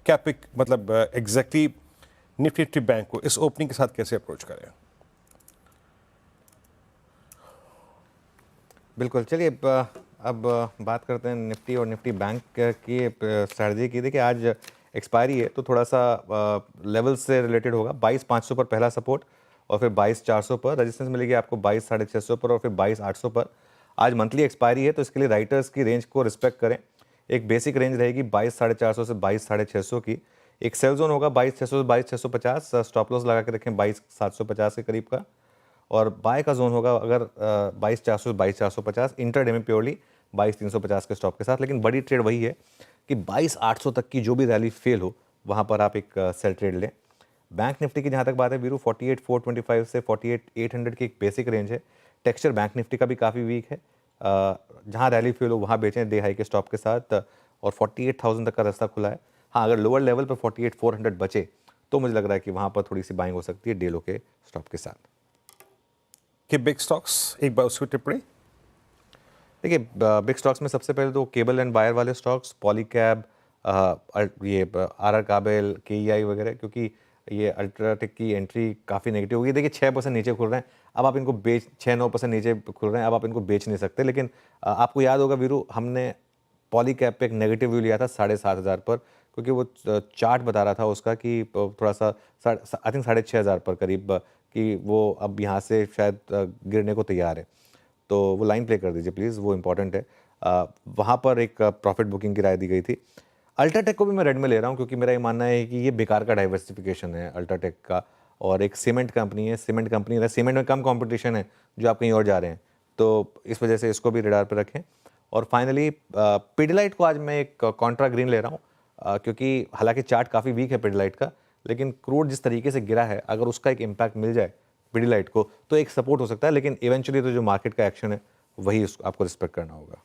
क्या पिक मतलब exactly Nifty bank को इस ओपनिंग के साथ कैसे अप्रोच करें? बिल्कुल, चलिए अब बात करते हैं निफ्टी और निफ्टी बैंक की स्ट्रैटेजी की। देखिए आज एक्सपायरी है तो थोड़ा सा लेवल से रिलेटेड होगा। 22,500 पर पहला सपोर्ट और फिर 22,400 पर रेजिस्टेंस मिलेगी आपको, 22,650 पर और फिर 22,800 पर। आज मंथली एक्सपायरी है तो इसके लिए राइटर्स की रेंज को रिस्पेक्ट करें। एक बेसिक रेंज रहेगी 22,450 से 22,650 की। एक सेल जोन होगा 22,600 से 22,650, स्टॉप लॉस लगा के रखें 22,750 के करीब का। और बाय का जोन होगा अगर 22,400 से 22,450, इंटरडे में प्योरली 22,350 के स्टॉप के साथ। लेकिन बड़ी ट्रेड वही है कि 22,800 तक की जो भी रैली फेल हो वहाँ पर आप एक सेल ट्रेड लें। बैंक निफ्टी की जहाँ तक बात है वीरू, 48,425 से 48,800 की एक बेसिक रेंज है। टेक्सचर बैंक निफ्टी का भी काफ़ी वीक है। जहाँ रैली फेल हो वहाँ बेचें डे हाई के स्टॉप के साथ, और 48,000 तक का रास्ता खुला है। हाँ, अगर लोअर लेवल पर 48,400 बचे तो मुझे लग रहा है कि वहाँ पर थोड़ी सी बाइंग हो सकती है डे लो के स्टॉप के साथ। कि बिग स्टॉक्स, एक बार उसकी टिप्पणी। देखिए बिग स्टॉक्स में सबसे पहले तो केबल एंड वायर वाले स्टॉक्स, पॉलीकैब, ये आर काबेल, KEI वगैरह, क्योंकि ये अल्ट्राटेक की एंट्री काफ़ी नेगेटिव होगी। देखिए 6% नीचे खुल रहे हैं, अब आप इनको बेच 6-9% नीचे खुल रहे हैं, अब आप इनको बेच नहीं सकते। लेकिन आपको याद होगा वीरू, हमने पॉलीकैब पे एक नेगेटिव व्यू लिया था 7,500 पर, क्योंकि वो चार्ट बता रहा था उसका कि थोड़ा सा आई थिंक 6,500 पर करीब कि वो अब यहाँ से शायद गिरने को तैयार है। तो वो लाइन प्ले कर दीजिए प्लीज़, वो इंपॉर्टेंट है। वहाँ पर एक प्रॉफिट बुकिंग की राय दी गई थी। अल्ट्राटेक को भी मैं रेड में ले रहा हूँ क्योंकि मेरा ये मानना है कि ये बेकार का डाइवर्सिफिकेशन है अल्ट्राटेक का, और एक सीमेंट कंपनी है, सीमेंट कंपनी है, सीमेंट में कम कंपटीशन है जो आप कहीं और जा रहे हैं, तो इस वजह से इसको भी रडार पर रखें। और फाइनली पिडिलाइट को आज मैं एक कॉन्ट्रा ग्रीन ले रहा हूँ, क्योंकि हालांकि चार्ट काफ़ी वीक है पिडिलाइट का, लेकिन क्रूड जिस तरीके से गिरा है, अगर उसका एक इम्पैक्ट मिल जाए पिडिलाइट को तो एक सपोर्ट हो सकता है। लेकिन इवेंचुअली तो जो मार्केट का एक्शन है वही आपको रिस्पेक्ट करना होगा।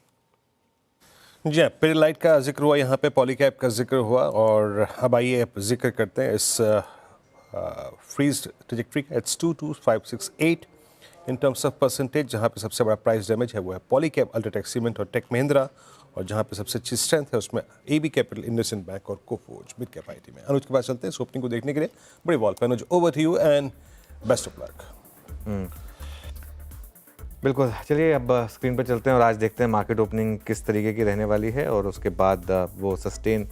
जी, पिडिलाइट का जिक्र हुआ, यहाँ पे पॉलीकैब का जिक्र हुआ, और अब आइए जिक्र करते हैं इस फ्रीज ट्रजेक्ट्री का। It's 22,568 in terms of percentage. जहाँ पे सबसे बड़ा प्राइस डैमेज है वो है पॉलीकैब, अल्ट्राटेक सीमेंट और टेक महिंद्रा, और जहाँ पे सबसे अच्छी स्ट्रेंथ है उसमें AB कैपिटल, इंडसइंड बैंक और कोफोर्ज मिड कैप IT में। अनुज के पास चलते हैं इस ओपनिंग को देखने के लिए। बड़ी वॉल पे Anuj, over to you and best of luck. बिल्कुल, चलिए अब स्क्रीन पर चलते हैं और आज देखते हैं मार्केट ओपनिंग किस तरीके की रहने वाली है, और उसके बाद वो सस्टेन